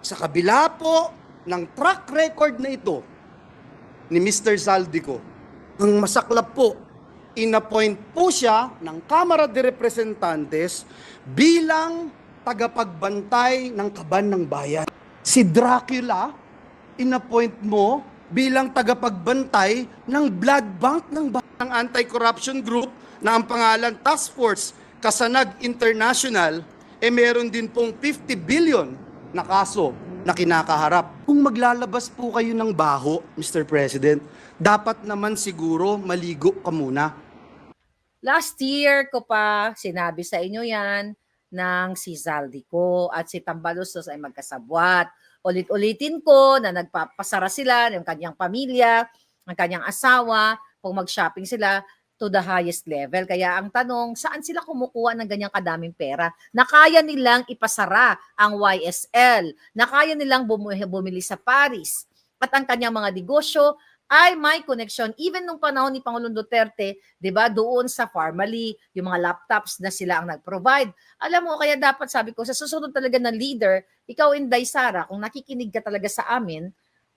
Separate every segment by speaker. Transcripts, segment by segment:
Speaker 1: Sa kabila po ng track record na ito ni Mr. Zaldico, ang masaklap po, inappoint po siya ng Kamara de Representantes bilang tagapagbantay ng kaban ng bayan. Si Dracula, inappoint mo bilang tagapagbantay ng blood bank ng bayan. Ang anti-corruption group na ang pangalan Task Force Kasanag International, meron din pong 50 billion na kaso na kinakaharap. Kung maglalabas po kayo ng baho, Mr. President, dapat naman siguro maligo ka muna.
Speaker 2: Last year ko pa sinabi sa inyo yan ng si Zaldico at si Tambaluslos ay magkasabwat. Ulit-ulitin ko na nagpapasara sila ng kanyang pamilya, ng kanyang asawa, kung mag-shopping sila to the highest level. Kaya ang tanong, saan sila kumukuha ng ganyang kadaming pera na kaya nilang ipasara ang YSL, na kaya nilang bumili sa Paris, at ang kanyang mga negosyo ay may connection. Even nung panahon ni Pangulong Duterte, 'di ba, doon sa Pharmaly, yung mga laptops na sila ang nag-provide. Alam mo, kaya dapat sabi ko, sa susunod talaga na leader, ikaw, Inday Sara, kung nakikinig ka talaga sa amin,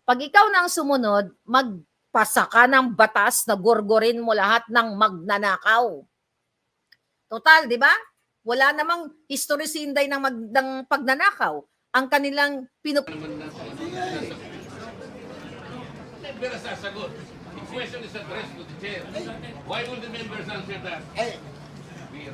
Speaker 2: pag ikaw na ang sumunod, magpasa ka ng batas na gorgorin mo lahat ng magnanakaw. Total, 'di ba? Wala namang history si Inday ng pagnanakaw. Ang kanilang
Speaker 3: Never sasagot. The question is addressed to the chair. Why will the members answer that?
Speaker 4: We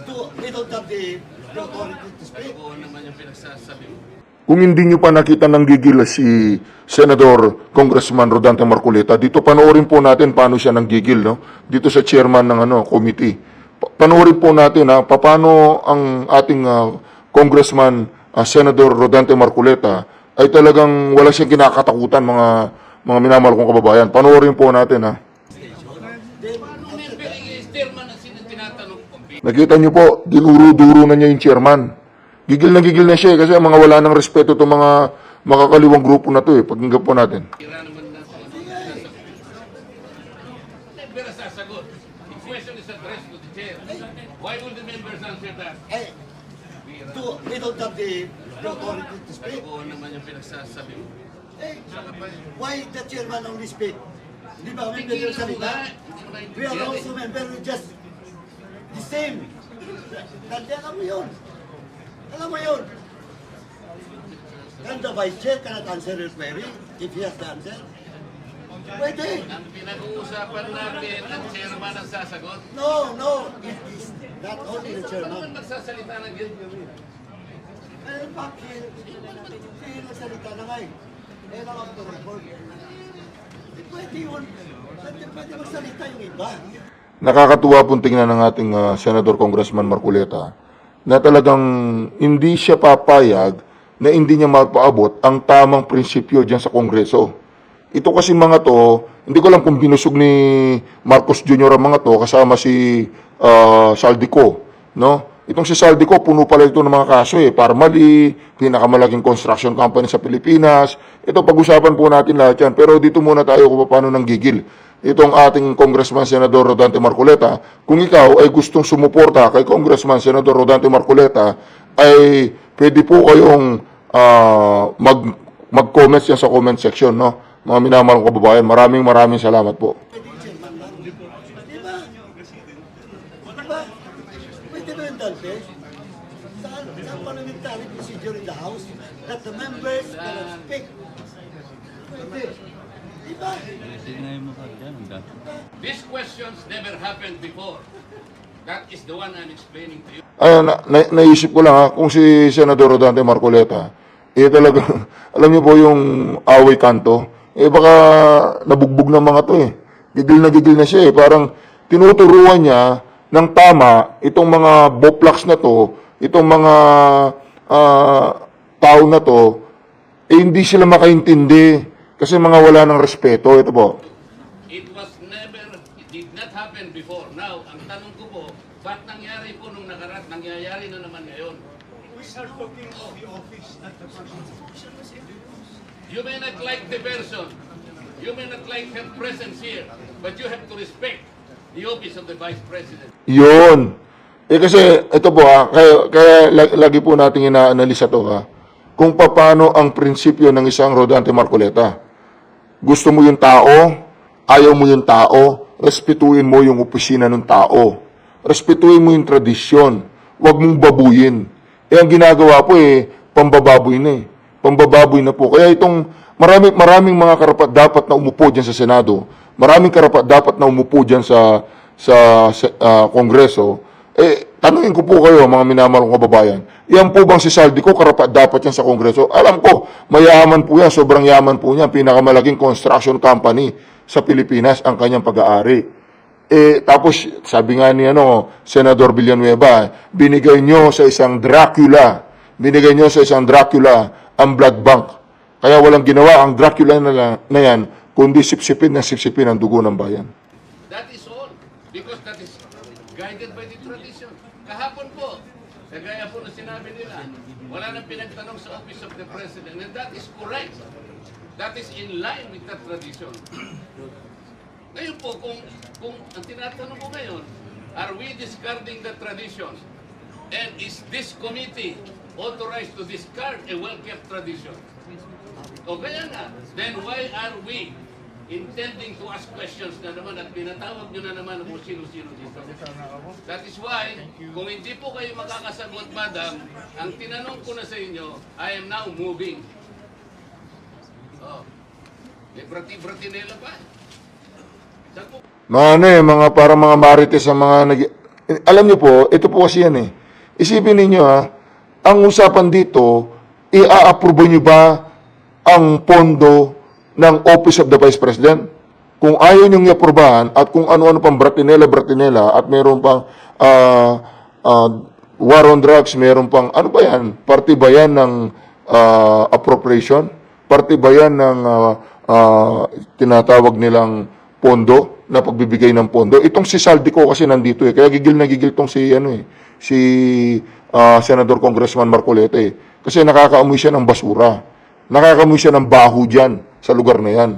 Speaker 4: don't have the authority to speak.
Speaker 3: Ano naman yung pinagsasabi mo?
Speaker 5: Kung hindi nyo pa nakita ng gigil si Senador Congressman Rodante Marcoleta, dito panoorin po natin paano siya nanggigil, no? Dito sa chairman ng committee. Panoorin po natin paano ang ating Congressman Senador Rodante Marcoleta ay talagang wala siyang kinakatakutan, mga minamahal kong kababayan. Panoorin po natin
Speaker 3: Chairman ang tinatanong ko.
Speaker 5: Nakita niyo po, dinuro-duro na niya yung chairman. Gigil na siya kasi mga wala ng respeto itong mga makakaliwang grupo na to Pakinggan po natin.
Speaker 3: Kira naman natin. Never sasagot. The question is addressed to the chair. Why will the members answer that?
Speaker 4: We don't have the authority to speak.
Speaker 3: Ano naman yung pinagsasabi mo?
Speaker 4: Why the chairman only speak? Di ba kami pwede salita? We are also member, we just the same. Alam mo yun. Alam mo yun. And the vice chair cannot answer your query if he has the answer. Pwede.
Speaker 3: Ang pinag-uusapan natin, ang chairman ang sasagot.
Speaker 4: No. It is not only the
Speaker 3: Ano
Speaker 4: chairman.
Speaker 3: naman magsasalita ng ganyan?
Speaker 4: Eh, bakit? Hindi nagsalita na nga lang ang report. Pwede yun. Pwede magsalita yung iba.
Speaker 5: Nakakatuwa pong tingnan ng ating Senador Congressman Marcoleta na talagang hindi siya papayag na hindi niya mapaabot ang tamang prinsipyo diyan sa Kongreso. Ito kasi mga to, hindi ko alam kung binusog ni Marcos Jr. ang mga to kasama si Zaldico, no? Itong si Zaldico, puno pala ito ng mga kaso Pharmaly, pinakamalaking construction company sa Pilipinas. Ito, pag-usapan po natin lahat yan. Pero dito muna tayo kung paano nanggigil itong ating Congressman Senador Rodante Marcoleta. Kung ikaw ay gustong sumuporta kay Congressman Senador Rodante Marcoleta, ay pwede po kayong mag-comments yan sa comment section, no? Mga minamahal kong kababayan, maraming salamat po.
Speaker 4: Pwede ba yung Dante? Saan parliamentary procedure in the House that the members cannot speak? Pwede. Diba?
Speaker 3: These questions never happened before. That is the one I'm explaining to you.
Speaker 5: Ayun, naisip ko lang kung si Senador Rodante Marcoleta, talaga, alam niyo po yung away kanto, baka nabugbog ng mga to Gigil na siya parang tinuturuan niya ng tama itong mga boplax na to, itong mga tao na to, hindi sila makaintindi kasi mga wala ng respeto. Ito po.
Speaker 3: It did not happen before. Now, ang tanong ko po, ba't nangyari po nung nakaraan, nangyayari na naman ngayon?
Speaker 6: We are talking of the office, not the person.
Speaker 3: You may not like the person, you may not like her presence here, but you have to respect the office of the Vice President.
Speaker 5: Yun. Kasi ito po kaya lagi po nating ina-analisa to kung paano ang prinsipyo ng isang Rodante Marcoleta. Gusto mo yung tao, ayaw mo yung tao, respetuhin mo yung opisina ng tao. Respetuhin mo yung tradisyon. Huwag mong babuyin. Ang ginagawa po pambababoy na Pambababoy na po. Kaya itong maraming mga karapat dapat na umupo dyan sa Senado, maraming karapat dapat na umupo dyan sa Kongreso, tanungin ko po kayo, mga minamahal kong kababayan, yan po bang si Saldico karapat dapat yan sa Kongreso? Alam ko, mayaman po yan, sobrang yaman po yan, pinakamalaking construction company sa Pilipinas ang kanyang pag-aari. Tapos, sabi nga ni Senador Villanueva, binigay nyo sa isang Dracula ang blood bank. Kaya walang ginawa ang Dracula na yan, kundi sipsipin ang dugo ng bayan.
Speaker 3: That is all. Because that is guided by the tradition. Kahapon po, kagaya po na sinabi nila, wala nang pinagtanong sa Office of the President, and that is correct. That is in line with that tradition. Ngayon po, kung ang tinatanong ko ngayon, are we discarding the tradition? And is this committee authorized to discard a well-kept tradition? O kaya nga, then why are we intending to ask questions na naman at pinatawag nyo na naman kung sino-sino dito? That is why, kung hindi po kayo makakasagot, madam, ang tinanong ko na sa inyo, I am now moving. Oh, may brati-bratinela pa. Saan po?
Speaker 5: Mga para mga marites sa alam niyo po, ito po kasi yan Isipin ninyo ang usapan dito, i-a-approve niyo ba ang pondo ng Office of the Vice President? Kung ayaw niyong i-aprobahan at kung ano-ano pang bratinela at meron pang war on drugs, meron pang, ano ba yan? Parte ba yan ng appropriation? Parte ba yan ng tinatawag nilang pondo, na pagbibigay ng pondo? Itong si Saldico kasi nandito kaya gigil na gigil tong si Senador Congressman Marcoleta kasi nakakaamoy siya ng basura. Nakakaamoy siya ng baho diyan sa lugar na yan.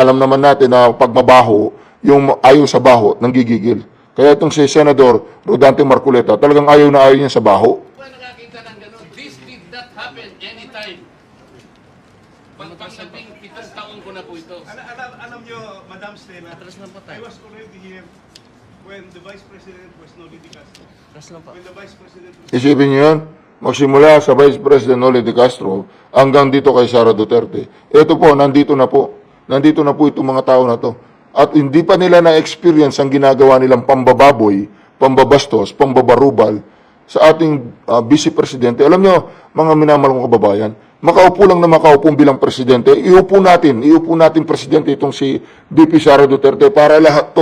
Speaker 5: Alam naman natin na pag mabaho, yung ayaw sa baho, nanggigigil. Kaya itong si Senador Rodante Marcoleta, talagang ayaw na ayaw niya sa baho.
Speaker 3: Kung nakakita ng gano'n, this did not happen anytime. Pang-labing 7 taon ko na po ito.
Speaker 6: Alam nyo, Madam Stella, I was already here when the Vice President was Noli de Castro. When the Vice President was...
Speaker 5: Isipin niyo yun, magsimula sa Vice President Noli de Castro hanggang dito kay Sara Duterte. Ito po, nandito na po. Nandito na po itong mga tao na to. At hindi pa nila na-experience ang ginagawa nilang pambababoy, pambabastos, pambabarubal sa ating Vice Presidente. Alam nyo, mga minamahal kong kababayan, makaupo lang na makaupo bilang presidente, iupo natin presidente itong si VP Sara Duterte para lahat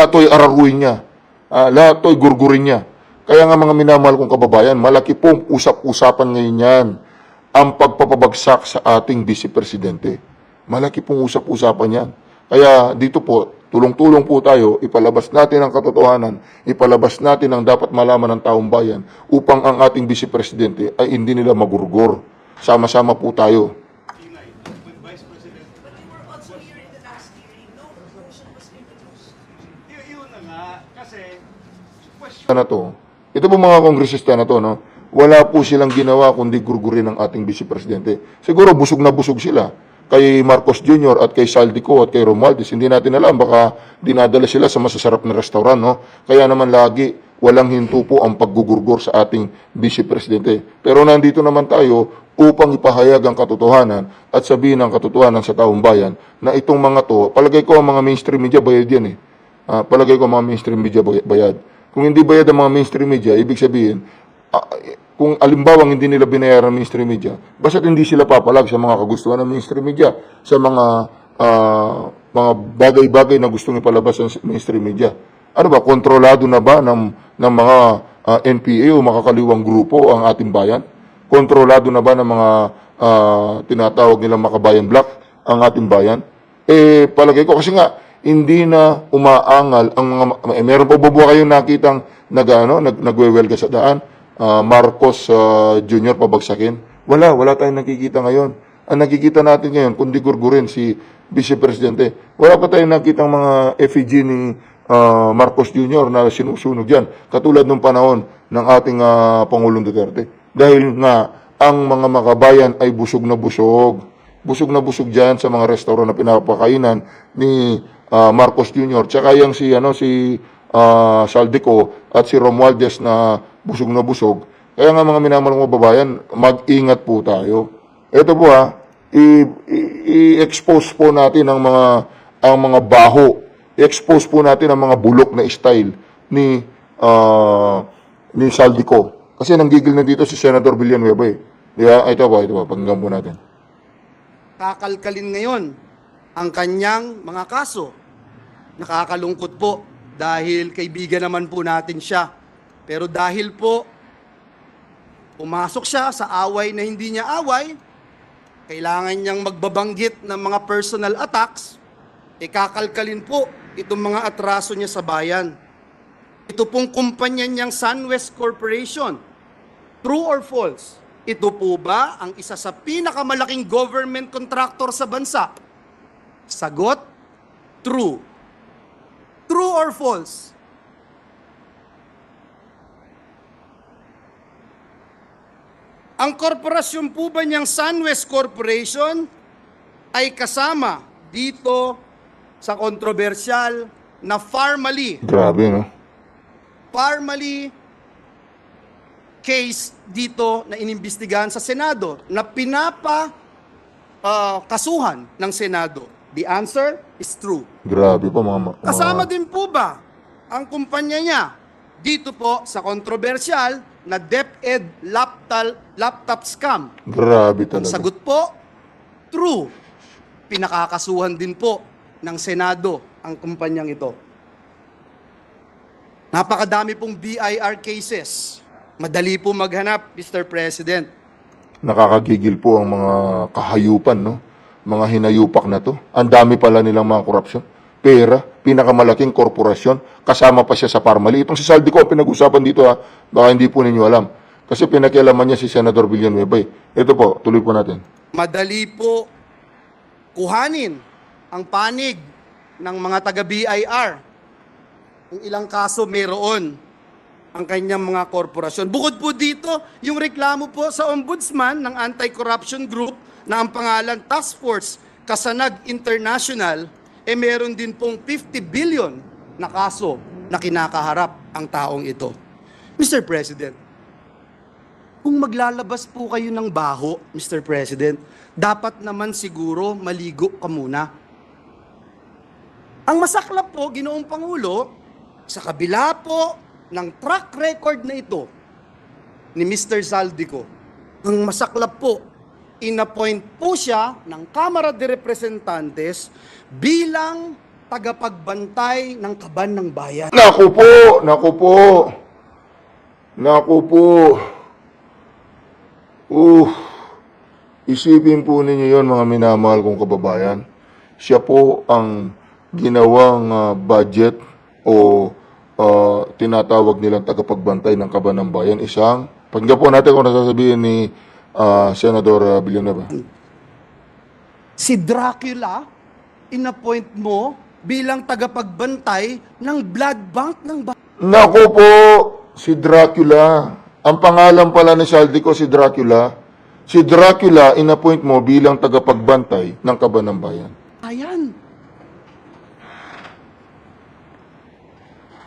Speaker 5: to'y araruin niya, lahat to'y gurgurin niya. Kaya nga mga minamahal kong kababayan, malaki pong usap-usapan ngayon yan ang pagpapabagsak sa ating Vice Presidente. Malaki pong usap-usapan yan. Kaya dito po, tulong-tulong po tayo, ipalabas natin ang katotohanan, ipalabas natin ang dapat malaman ng taong bayan upang ang ating Vice Presidente ay hindi nila magurgur. Sama-sama po tayo.
Speaker 6: When Vice President... Yun na nga, kasi...
Speaker 5: Na to. Ito po mga kongresista na to, no? Wala po silang ginawa kundi gurgurin ng ating Vice Presidente. Siguro busog na busog sila kay Marcos Jr. at kay Saldico at kay Romualdez. Hindi natin alam, baka dinadala sila sa masasarap na restaurant, no? Kaya naman lagi, walang hinto po ang paggugurgor sa ating Vice Presidente. Pero nandito naman tayo upang ipahayag ang katotohanan at sabihin ang katotohanan sa taong bayan na itong mga to, palagay ko ang mga mainstream media bayad yan palagay ko ang mga mainstream media bayad. Kung hindi bayad ang mga mainstream media, ibig sabihin, kung alimbawang hindi nila binayaran ng mainstream media, basta't hindi sila papalag sa mga kagustuhan ng mainstream media, sa mga bagay-bagay na gustong ipalabas ng mainstream media. Ano ba, kontrolado na ba ng mga NPA o makakaliwang grupo ang ating bayan? Kontrolado na ba ng mga tinatawag nilang makabayan black ang ating bayan? Palagay ko kasi nga, hindi na umaangal ang mga, meron pa ba kayong nakitang nagwewelga sa daan? Marcos Jr. pabagsakin? Wala tayong nakikita ngayon. Ang nakikita natin ngayon, kundi gurgurin si Vice Presidente. Wala pa tayong nakitang mga effigy ni Marcos Jr. na sinusunog yan. Katulad ng panahon ng ating Pangulong Duterte. Dahil nga, ang mga makabayan ay busog na busog. Busog na busog dyan sa mga restaurant na pinapakainan ni Marcos Jr. Tsaka yung si Saldico at si Romualdez na busog na busog. Kaya nga mga minamahal kong babayan, mag-ingat po tayo. Ito po i-expose po natin ang mga baho. I-expose po natin ang mga bulok na style ni Saldico. Kasi nanggigil na dito si Senator Villanueva eh. Di ba? Ito po, pakinggan po natin.
Speaker 1: Kakalkalin ngayon ang kanyang mga kaso. Nakakalungkot po dahil kaibigan naman po natin siya. Pero dahil po pumasok siya sa away na hindi niya away, kailangan niyang magbabanggit ng mga personal attacks, kakalkalin po itong mga atraso niya sa bayan. Ito pong kumpanya niyang SunWest Corporation. True or false? Ito po ba ang isa sa pinakamalaking government contractor sa bansa? Sagot, true. True or false? Ang korporasyon po ba niyang SunWest Corporation ay kasama dito sa kontrobersyal na Farmally
Speaker 5: Grabe, no?
Speaker 1: case dito na inimbestigahan sa Senado na kasuhan ng Senado? The answer is true.
Speaker 5: Grabe po mga...
Speaker 1: Kasama din po ba ang kumpanya niya dito po sa kontrobersyal na DepEd laptop scam?
Speaker 5: Grabe
Speaker 1: Ang
Speaker 5: talaga.
Speaker 1: sagot po, true. Pinakakasuhan din po ng Senado ang kumpanyang ito. Napakadami pong BIR cases. Madali po maghanap, Mr. President.
Speaker 5: Nakakagigil po ang mga kahayupan, no? Mga hinayupak na to. Ang dami pala nilang mga korupsyon. Pera, pinakamalaking korporasyon, kasama pa siya sa Farmally. Itong si Saldico, pinag-usapan dito baka hindi po ninyo alam. Kasi pinakialaman niya si Senator Villanueva. Ito po, tuloy po natin.
Speaker 1: Madali po kuhanin ang panig ng mga taga-BIR. Kung ilang kaso mayroon ang kanyang mga korporasyon. Bukod po dito, yung reklamo po sa ombudsman ng anti-corruption group na ang pangalan Task Force Kasanag International, meron din pong 50 billion na kaso na kinakaharap ang taong ito. Mr. President, kung maglalabas po kayo ng baho, Mr. President, dapat naman siguro maligo ka muna. Ang masaklap po, Ginoong Pangulo, sa kabila po ng track record na ito ni Mr. Saldico, ang masaklap po, inappoint po siya ng Kamara de Representantes bilang tagapagbantay ng kaban ng bayan.
Speaker 5: Naku po. Isipin po ninyo yon mga minamahal kong kababayan. Siya po ang ginawang budget o tinatawag nilang tagapagbantay ng kaban ng bayan. Pakinggan po natin kung nasasabihin ni Senador Villanueva.
Speaker 1: Si Dracula, inappoint mo bilang tagapagbantay ng blood bank ng bayan.
Speaker 5: Naku po, si Dracula. Ang pangalan pala ni Saldico si Dracula. Si Dracula, inappoint mo bilang tagapagbantay ng kaban ng bayan.
Speaker 1: Ayan.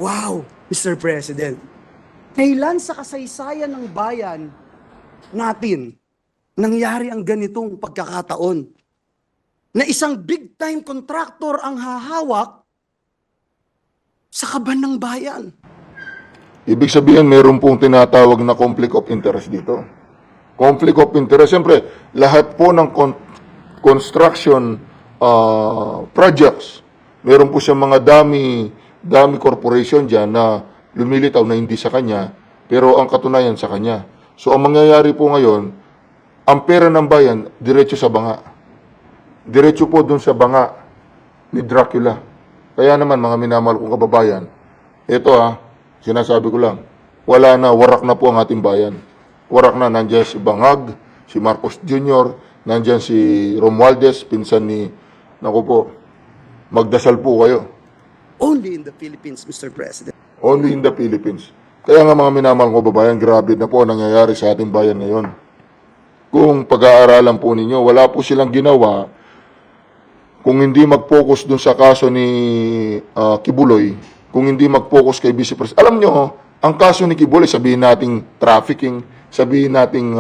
Speaker 1: Wow, Mr. President. Kailan sa kasaysayan ng bayan natin nangyari ang ganitong pagkakataon na isang big-time contractor ang hahawak sa kaban ng bayan?
Speaker 5: Ibig sabihin, meron pong tinatawag na conflict of interest dito. Conflict of interest, siyempre, lahat po ng construction projects, meron po siyang mga dami corporation dyan na lumilitaw na hindi sa kanya, pero ang katunayan sa kanya. So, ang mangyayari po ngayon, ang pera ng bayan, diretso sa banga. Diretso po dun sa banga ni Dracula. Kaya naman, mga minamahal kong kababayan, ito sinasabi ko lang, wala na, warak na po ang ating bayan. Warak na, nandiyan si Bangag, si Marcos Jr., nandiyan si Romualdez, pinsan ni, magdasal po kayo.
Speaker 1: Only in the Philippines, Mr. President.
Speaker 5: Only in the Philippines. Kaya nga mga minamahal ko babayan, grabe na po ang nangyayari sa ating bayan ngayon. kung pag-aaralan po ninyo. Wala po silang ginawa kung hindi mag-focus dun sa kaso ni Kibuloy, kung hindi mag-focus kay Vice President. Alam nyo, ang kaso ni Kibuloy, sabihin nating trafficking, sabihin nating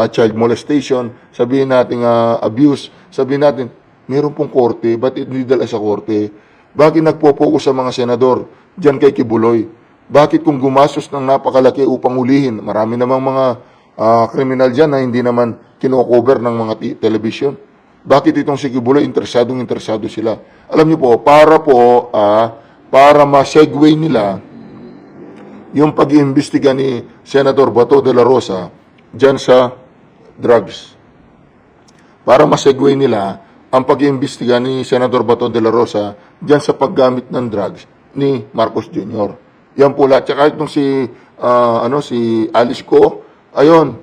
Speaker 5: child molestation, sabihin nating abuse, sabihin natin, meron pong korte, ba't hindi dala sa korte? Bakit nagpo-focus sa mga senador dyan kay Kibuloy? Bakit kung gumastos ng napakalaki upang ulihin, marami namang mga kriminal dyan na hindi naman kino-cover ng mga television? Bakit itong si Kibuloy, interesado sila? Alam niyo po, para ma-segue nila yung pag-iimbestiga ni Senator Bato de la Rosa dyan sa drugs. Para ma-segue nila ang pag-iimbestiga ni Senator Bato de la Rosa dyan sa paggamit ng drugs ni Marcos Jr. Yan po lahat. Tsaka itong si Alice Go, ayun,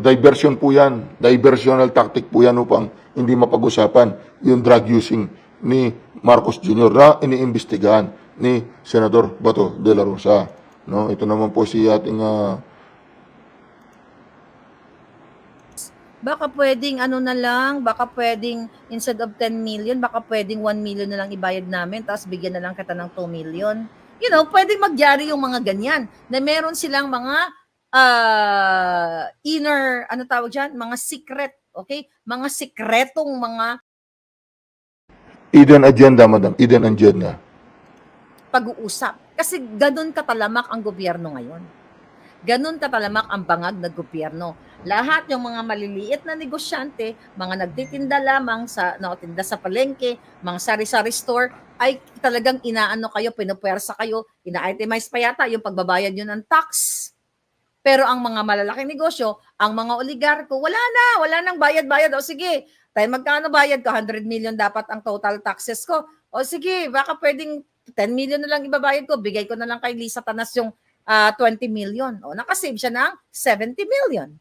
Speaker 5: diversion po yan. Diversional tactic po yan upang hindi mapag-usapan yung drug using ni Marcos Jr. na iniimbestigahan ni Senador Bato de la Rosa. No, ito naman po si ating
Speaker 2: Baka pwedeng ano na lang, baka pwedeng instead of 10 million, baka pwedeng 1 million na lang ibayad namin, tapos bigyan na lang kita ng 2 million. You know, pwedeng magyari yung mga ganyan, na meron silang mga inner, ano tawag dyan, mga secret, okay? Mga sikretong mga
Speaker 5: Eden Agenda, Madam. Eden Agenda.
Speaker 2: pag-uusap. Kasi ganun katalamak ang gobyerno ngayon. Ganun katalamak ang bangag na gobyerno. Lahat yung mga maliliit na negosyante, mga nagtitinda lamang sa tinda sa palengke, mga sari-sari store, ay talagang inaano kayo, pinupersa kayo, ina-itemize pa yata yung pagbabayad yun ng tax. Pero ang mga malalaking negosyo, ang mga oligarko, wala nang bayad-bayad. O sige, tayo magkano bayad ko? 100 million dapat ang total taxes ko. O sige, baka pwedeng 10 million na lang ibabayad ko, bigay ko na lang kay Lisa Tanas yung 20 million. O nakasave siya ng 70 million.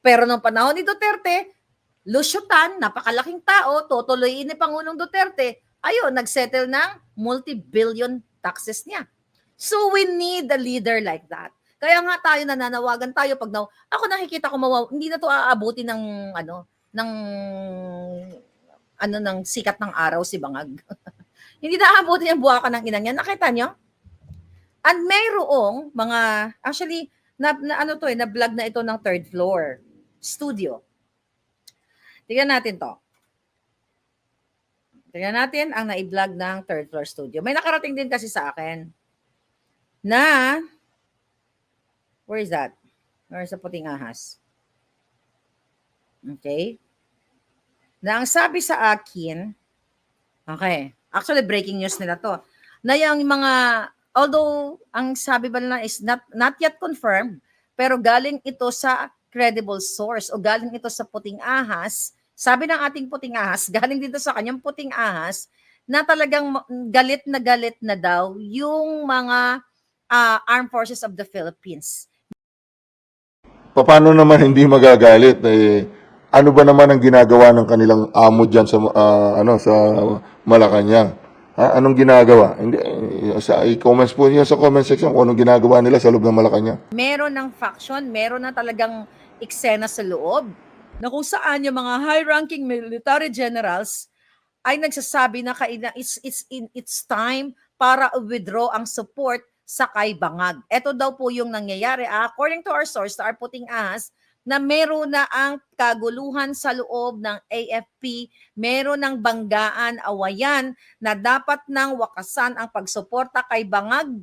Speaker 2: Pero nung panahon ni Duterte, lusyutan, napakalaking tao, tutuloyin ni Pangulong Duterte, ayun, nagsettle ng multi-billion taxes niya. So we need a leader like that. Kaya nga tayo nananawagan tayo pag ako nakikita ko hindi na to aabuti ng ng sikat ng araw si Bangag. Hindi na aabuti yung buwakan ng inang yan. Nakita nyo? And mayroong mga, actually, na-vlog na ito ng third floor studio. Tingnan natin to. Tingnan natin ang na-vlog ng third floor studio. May nakarating din kasi sa akin na, where is that? Where is the puting ahas? Okay. Na ang sabi sa akin, okay, actually breaking news nila to, na yung mga, although ang sabi ba nila is not yet confirmed, pero galing ito sa credible source o galing ito sa puting ahas, sabi ng ating puting ahas, galing dito sa kanyang puting ahas, na talagang galit na daw yung mga Armed Forces of the Philippines.
Speaker 5: Paano naman hindi magagalit? Ano ba naman ang ginagawa ng kanilang amo diyan sa sa Malacanang? Anong ginagawa? Hindi sa i-comments po niyo sa comment section kung anong ginagawa nila sa loob ng Malacanang.
Speaker 2: Meron ng faction, meron na talagang eksena sa loob na kung saan yung mga high-ranking military generals ay nagsasabi na it's time para withdraw ang support sa kay Bangag. Ito daw po yung nangyayari. According to our source, to our puting ahas, na meron na ang kaguluhan sa loob ng AFP, meron ng banggaan, awayan, na dapat nang wakasan ang pagsuporta kay Bangag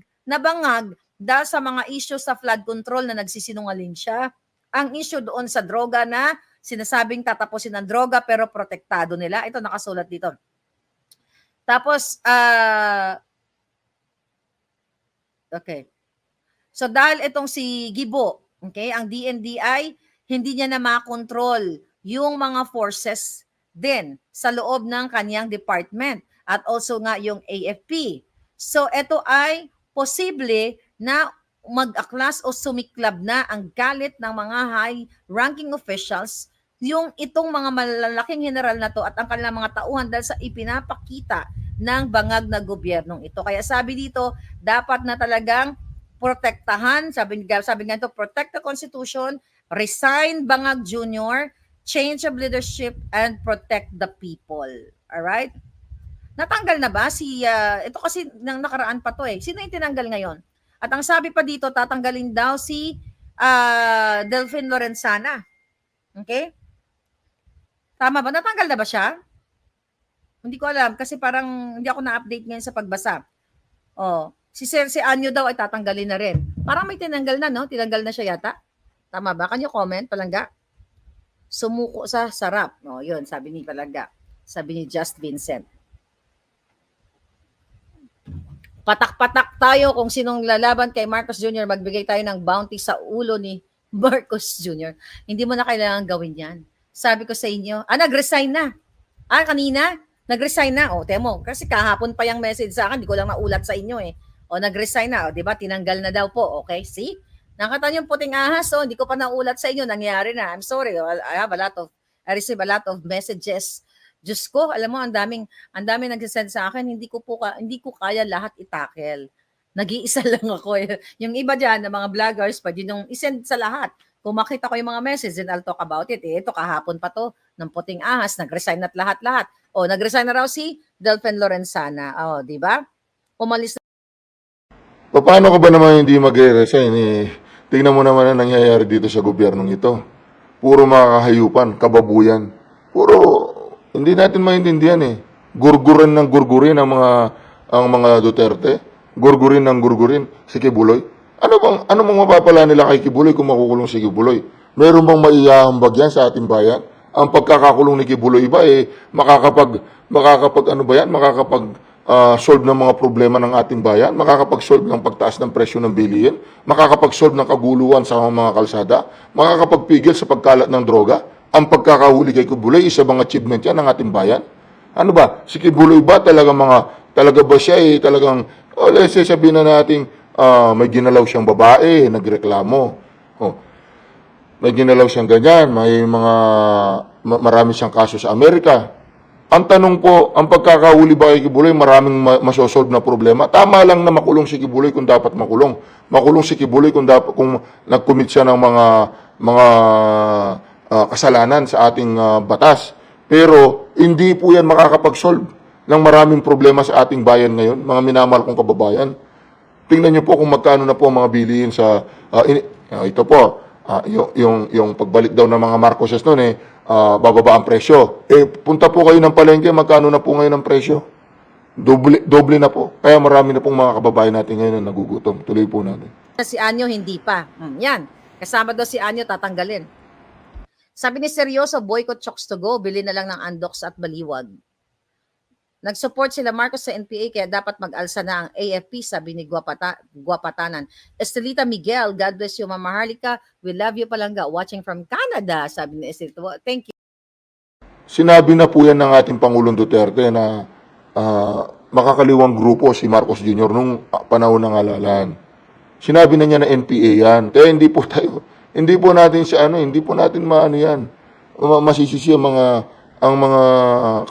Speaker 2: dahil sa mga issue sa flood control na nagsisinungaling siya. Ang issue doon sa droga na sinasabing tatapusin ang droga pero protektado nila. Ito nakasulat dito. Tapos, okay. So dahil itong si Gibo, okay, ang DNDI, hindi niya na makontrol yung mga forces din sa loob ng kanyang department at also nga yung AFP. So ito ay posible na mag-aklas o sumiklab na ang galit ng mga high-ranking officials yung itong mga malalaking general na to at ang kanilang mga tauhan dahil sa ipinapakita ng bangag na gobyernong ito. Kaya sabi dito, dapat na talagang protektahan, sabi nga ito, protect the Constitution Resign Bangag Jr., change of leadership, and protect the people. Alright? Natanggal na ba si, ito kasi nang nakaraan pa to eh. Sino yung tinanggal ngayon? At ang sabi pa dito, tatanggalin daw si Delphine Lorenzana. Okay? Tama ba? Natanggal na ba siya? Hindi ko alam kasi parang hindi ako na-update ngayon sa pagbasa. Oh, si Anyo daw ay tatanggalin na rin. Parang may tinanggal na, no? Tinanggal na siya yata. Tama ba? Can you comment, Palangga? Sumuko sa sarap. Oh, yun, sabi ni Palangga. Sabi ni Just Vincent. Patak-patak tayo kung sinong lalaban kay Marcos Jr. Magbigay tayo ng bounty sa ulo ni Marcos Jr. Hindi mo na kailangan gawin yan. Sabi ko sa inyo, nag-resign na. Kanina, nag-resign na. O, temo, kasi kahapon pa yung message sa akin, di ko lang naulat sa inyo eh. O, nag-resign na. O, di ba? Tinanggal na daw po. Okay, see? Nakita yung puting ahas, so hindi ko pa naulat sa inyo. Nangyari na. I'm sorry. I receive a lot of messages. Diyos ko, alam mo, ang daming nagsisend sa akin, hindi ko kaya lahat itakel. Nag-iisa lang ako. Yung iba dyan, ng mga vloggers, pwede nung isend sa lahat. Kung makita ko yung mga message, then I'll talk about it. Ito, kahapon pa to, ng puting ahas, nag-resign at lahat-lahat. O, nag-resign na raw si Delphine Lorenzana. O, di ba? Umalis na.
Speaker 5: Paano ka ba naman hindi magre-resign? Tingnan mo naman ang nangyayari dito sa gobyernong ito. Puro mga kahayupan, kababuyan. Puro, hindi natin maintindihan eh. Gurgurin ng gurgurin ang mga Duterte. Gurgurin ng gurgurin si Kibuloy. Ano bang mapapala nila kay Kibuloy kung makukulong si Kibuloy? Meron bang maiyahambag yan sa ating bayan? Ang pagkakakulong ni Kibuloy ba makakapag solve ng mga problema ng ating bayan, makakapag-solve ng pagtaas ng presyo ng bilihin, makakapag-solve ng kaguluhan sa mga kalsada, makakapagpigil sa pagkalat ng droga. Ang pagkakahuli kay Kibuloy, isa bang achievement yan ng ating bayan? Ano ba? Si Kibuloy ba talaga ba siya talagang, let's say sabihin na natin, may ginalaw siyang babae, nagreklamo. May ginalaw siyang ganyan, marami siyang kaso sa Amerika. Ang tanong po, ang pagkakahuli ba kay Kibuloy, maraming masosolve na problema? Tama lang na makulong si Kibuloy kung dapat makulong. Makulong si Kibuloy kung nag-commit siya ng mga kasalanan sa ating batas. Pero hindi po yan makakapag-solve ng maraming problema sa ating bayan ngayon, mga minamahal kong kababayan. Tingnan niyo po kung magkano na po ang mga bilihin sa ito po, yung pagbalik daw ng mga Marcoses noon bababa ang presyo. Punta po kayo ng palengke, magkano na po ngayon ang presyo? Doble na po. Kaya marami na pong mga kababayan natin ngayon na nagugutom. Tuloy po natin.
Speaker 2: Si Anyo, hindi pa. Yan. Kasama daw si Anyo, tatanggalin. Sabi ni Seryoso, boycott Chokes to go, bili na lang ng Andox at Baliwag. Nag-support sila Marcos sa NPA kaya dapat mag-alsa na ang AFP, sabi ni Guapatanan. Estelita Miguel, God bless you, Mama Harlika. We love you, Palangga. Watching from Canada, sabi ni Estelita. Thank you.
Speaker 5: Sinabi na po yan ng ating Pangulong Duterte na makakaliwang grupo si Marcos Jr. nung panahon ng halalan. Sinabi na niya na NPA yan. Kaya hindi po natin maano yan. Masisisi ang mga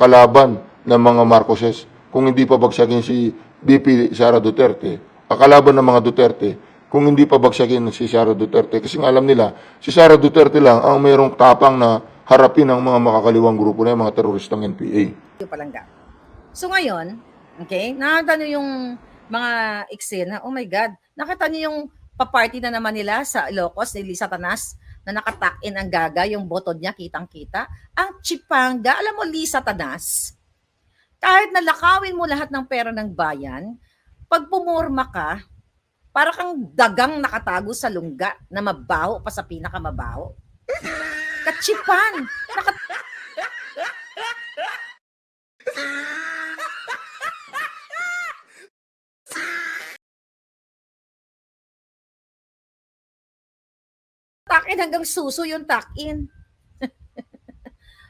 Speaker 5: kalaban ng mga Marcoses kung hindi pa bagsakin si BP Sara Duterte, kalaban ng mga Duterte, kung hindi pa bagsakin si Sara Duterte. Kasi alam nila, si Sara Duterte lang ang mayroong tapang na harapin ang mga makakaliwang grupo na yung mga teroristang NPA.
Speaker 2: Palangga. So ngayon, okay, nakita nyo yung mga eksena, oh my God, nakita nyo yung paparty na naman nila sa Ilocos ni Lisa Tanas na nakatakin ang gaga, yung botod niya, kitang-kita. Ang chipanga, alam mo Lisa Tanas, kahit nalakawin mo lahat ng pera ng bayan, pag pumorma ka, para kang dagang nakatago sa lungga na mabaho pa sa pinakamabaho. Kachipan! Takin hanggang suso yung takin.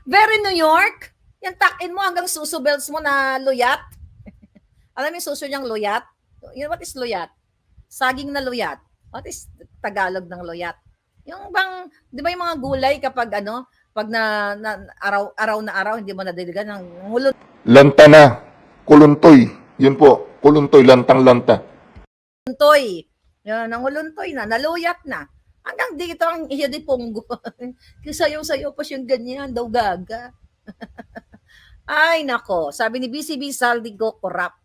Speaker 2: Very New York? Yung takin mo hanggang suso belts mo na luyat. Alam mo yung suso niyang luyat? You know what is luyat? Saging na luyat. What is Tagalog ng luyat? Yung bang, di ba yung mga gulay kapag pag araw, hindi mo nadiligan ng ngulon.
Speaker 5: Lanta na. Kuluntoy. Yun po. Kuluntoy. Lantang-lanta.
Speaker 2: Uluntoy. Yan, nanguluntoy na. Naluyat na. Hanggang dito ang iya di Ponggo. Sayaw-sayaw pa siyang ganyan, daw gaga. Ay, nako. Sabi ni BCB Saldico, corrupt.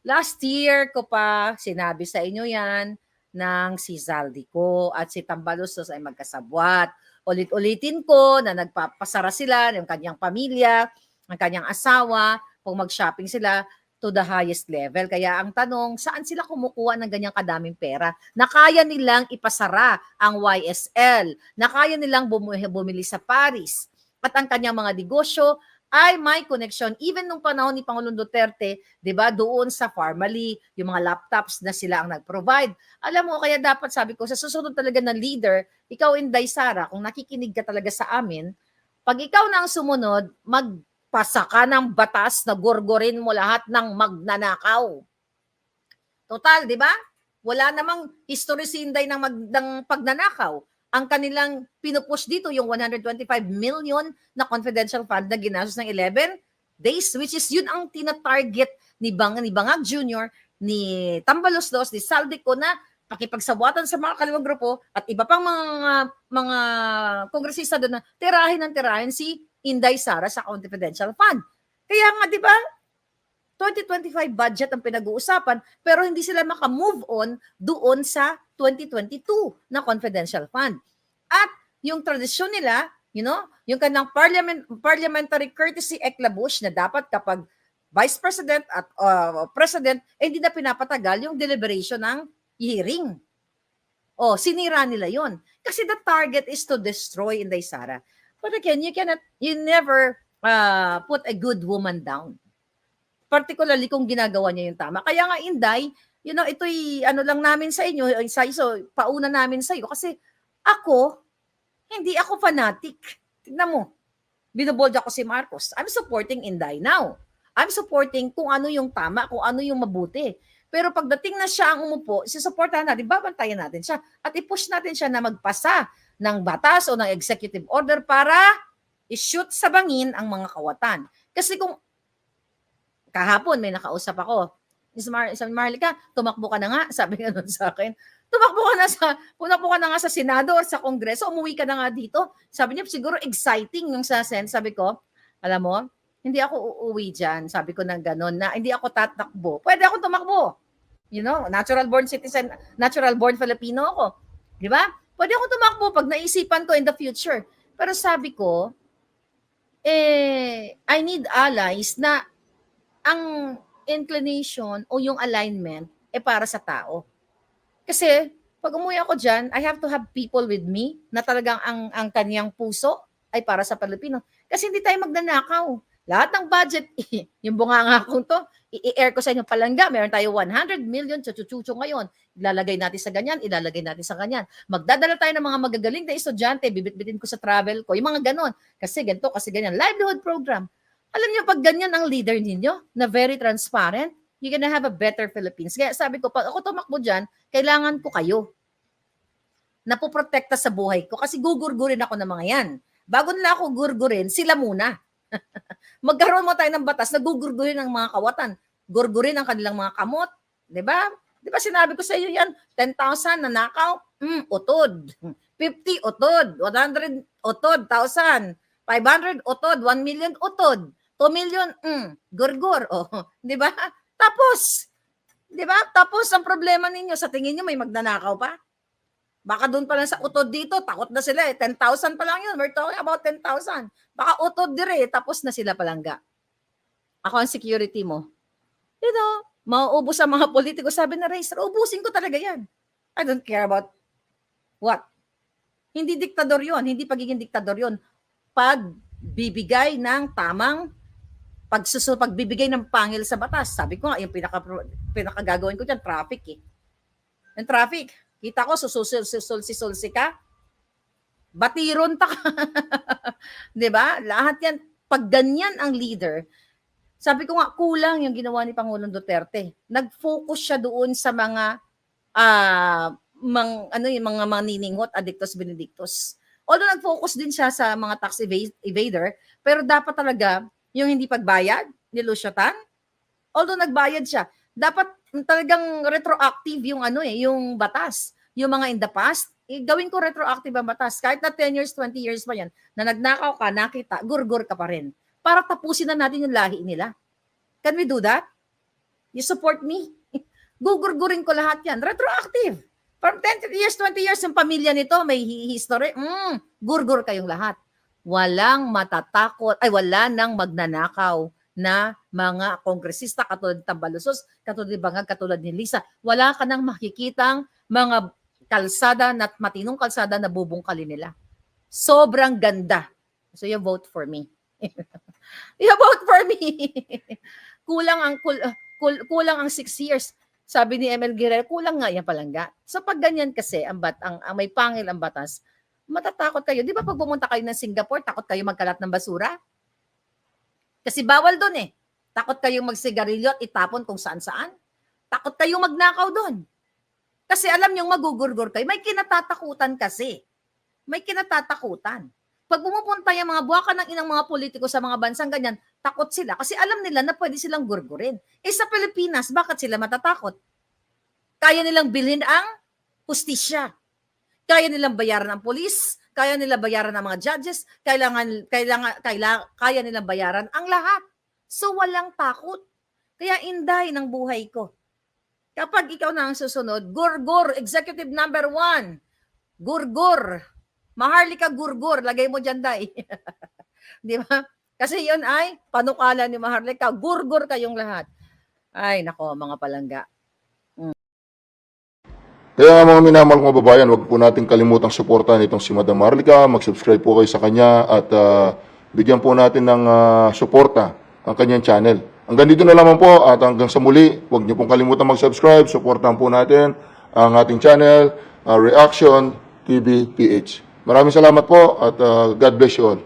Speaker 2: Last year ko pa sinabi sa inyo yan ng si Zaldico at si Tambalustos ay magkasabwat. Ulit-ulitin ko na nagpapasara sila ng kanyang pamilya, ng kanyang asawa, kung mag-shopping sila to the highest level. Kaya ang tanong, saan sila kumukuha ng ganyang kadaming pera na kaya nilang ipasara ang YSL, na kaya nilang bumili sa Paris, at ang kanyang mga negosyo ay may connection. Even nung panahon ni Pangulong Duterte, 'di ba, doon sa Farmally, yung mga laptops na sila ang nag-provide. Alam mo, kaya dapat sabi ko, sa susunod talaga na leader, ikaw Inday Sara, kung nakikinig ka talaga sa amin, pag ikaw na ang sumunod, magpasa ka ng batas na gorgorin mo lahat ng magnanakaw. Total, 'di ba? Wala namang history si Inday ng pagnanakaw. Ang kanilang pinupush dito yung 125 million na confidential fund na ginastos ng 11 days, which is yun ang tina-target ni Bangag Jr., ni Tambaluslos, ni Saldico na pakipagsabwatan sa mga kaliwang grupo at iba pang mga kongresista doon na tirahin si Inday Sara sa confidential fund. Kaya nga, di ba, 2025 budget ang pinag-uusapan, pero hindi sila maka-move on doon sa 2022 na confidential fund. At yung tradisyon nila, yung kanang parliamentary courtesy eclabush na dapat kapag vice president at president, hindi na pinapatagal yung deliberation ng hearing. Sinira nila yon. Kasi the target is to destroy Inday Sara. But again, you never put a good woman down. Particularly kung ginagawa niya yung tama. Kaya nga, Inday, ito'y lang namin sa inyo, pauna namin sa iyo. Kasi hindi ako fanatic. Tignan mo, binubold ako si Marcos. I'm supporting Inday now. I'm supporting kung ano yung tama, kung ano yung mabuti. Pero pagdating na siya ang umupo, sisuportahan natin, babantayan natin siya. At i-push natin siya na magpasa ng batas o ng executive order para i-shoot sa bangin ang mga kawatan. Kasi kung kahapon may nakausap ako. Sabi Marlica, tumakbo ka na nga. Sabi nga nun sa akin, tumakbo ka na nga sa Senado or sa Kongreso, umuwi ka na nga dito. Sabi niya, siguro exciting yung sa Sen. Sabi ko, alam mo, hindi ako uuwi dyan. Sabi ko na gano'n, na hindi ako tatakbo. Pwede ako tumakbo. Natural born citizen, natural born Filipino ako. Di ba? Pwede ako tumakbo pag naisipan ko in the future. Pero sabi ko, I need allies na ang inclination o yung alignment para sa tao. Kasi pag umuwi ako dyan, I have to have people with me na talagang ang kanyang puso ay para sa Pilipino. Kasi hindi tayo magnanakaw. Lahat ng budget, yung bunganga kong to, i-air ko sa inyo palangga, meron tayo 100 million chuchuchucho ngayon. Ilalagay natin sa ganyan, ilalagay natin sa ganyan. Magdadala tayo ng mga magagaling na estudyante, bibit-bitin ko sa travel ko, yung mga ganon. Kasi ganito, kasi ganyan. Livelihood program. Alam niyo, pag ganyan ang leader ninyo, na very transparent, you're gonna have a better Philippines. Kaya sabi ko, pag ako tumakbo dyan, kailangan ko kayo. Napoprotekta sa buhay ko kasi gugurgurin ako ng mga yan. Bago nila ako gurgurin, sila muna. Magkaroon mo tayo ng batas na gugurgurin ng mga kawatan. Gurgurin ang kanilang mga kamot. Diba? Diba sinabi ko sa iyo yan, 10,000 na nakaw, utod. 50, utod. 100, utod. 1,000. 500, utod. 1 million, utod. 2 million, gurgur. Di ba? Tapos, di ba? Tapos ang problema ninyo, sa tingin nyo may magnanakaw pa? Baka doon pa lang sa utod dito, takot na sila 10,000 pa lang yun. We're talking about 10,000. Baka utod dire, tapos na sila palangga. Ako ang security mo. Mauubos ang mga politiko. Sabi na Racer, ubusin ko talaga yan. I don't care about what. Hindi diktador yon, hindi pagiging diktador yon. Pagbibigay ng tamang pagbibigay ng pangil sa batas. Sabi ko nga, yung pinakagagawin ko dyan, traffic eh. Yung traffic, kita ko, susulsi ka, batiron ta ka. Diba? Lahat yan, pag ganyan ang leader, sabi ko nga, kulang yung ginawa ni Pangulong Duterte. Nag-focus siya doon sa mga mga maniningot, addictus benedictus. Although nag-focus din siya sa mga tax evader, pero dapat talaga yung hindi pagbayad, nilusyatan. Although nagbayad siya, dapat talagang retroactive yung yung batas yung mga in the past, gawin ko retroactive ang batas. Kahit na 10 years, 20 years pa yan, na nagnakaw ka, nakita, gurgur ka pa rin. Para tapusin na natin yung lahi nila. Can we do that? You support me? Gugurgurin ko lahat yan. Retroactive. From 10 years, 20 years, yung pamilya nito, may history. Gurgur kayong lahat. Walang matatakot, wala nang magnanakaw na mga kongresista katulad ni Tambalusos, katulad ni Bangag, katulad ni Lisa. Wala ka nang makikitang mga kalsada na matinong kalsada na bubungkalin nila. Sobrang ganda. So you vote for me. You vote for me. Kulang ang 6 years. Sabi ni ML Guerrero, kulang nga yan palangga. So pag ganyan kasi ang may pangil ang batas, matatakot kayo. Di ba pag pumunta kayo ng Singapore, takot kayo magkalat ng basura? Kasi bawal doon eh. Takot kayong magsigarilyo at itapon kung saan-saan. Takot kayong magnakaw doon. Kasi alam niyong magugurgur kayo. May kinatatakutan kasi. May kinatatakutan. Pag pumupunta yung mga buwaka ng inang mga politiko sa mga bansang ganyan, takot sila. Kasi alam nila na pwede silang gurgurin. Sa Pilipinas, bakit sila matatakot? Kaya nilang bilhin ang hustisya. Kaya nilang bayaran ang polis. Kaya nilang bayaran ang mga judges. Kaya nilang bayaran ang lahat. So walang takot. Kaya inday ng buhay ko. Kapag ikaw na ang susunod, gurgur, executive number 1. Gurgur. Maharlika gurgur. Lagay mo dyan, day. Di ba? Kasi yun ay panukala ni Maharlika. Gurgur kayong lahat. Ay, nako, mga palangga.
Speaker 5: Kaya mga minamahal kong babayan, huwag po natin kalimutang suportahan itong si Madam Marlica. Mag-subscribe po kayo sa kanya at bigyan po natin ng suporta ang kanyang channel. Hanggang dito na lamang po at hanggang sa muli, huwag niyo pong kalimutan mag-subscribe. Suportahan po natin ang ating channel, Reaction TV PH. Maraming salamat po at God bless you all.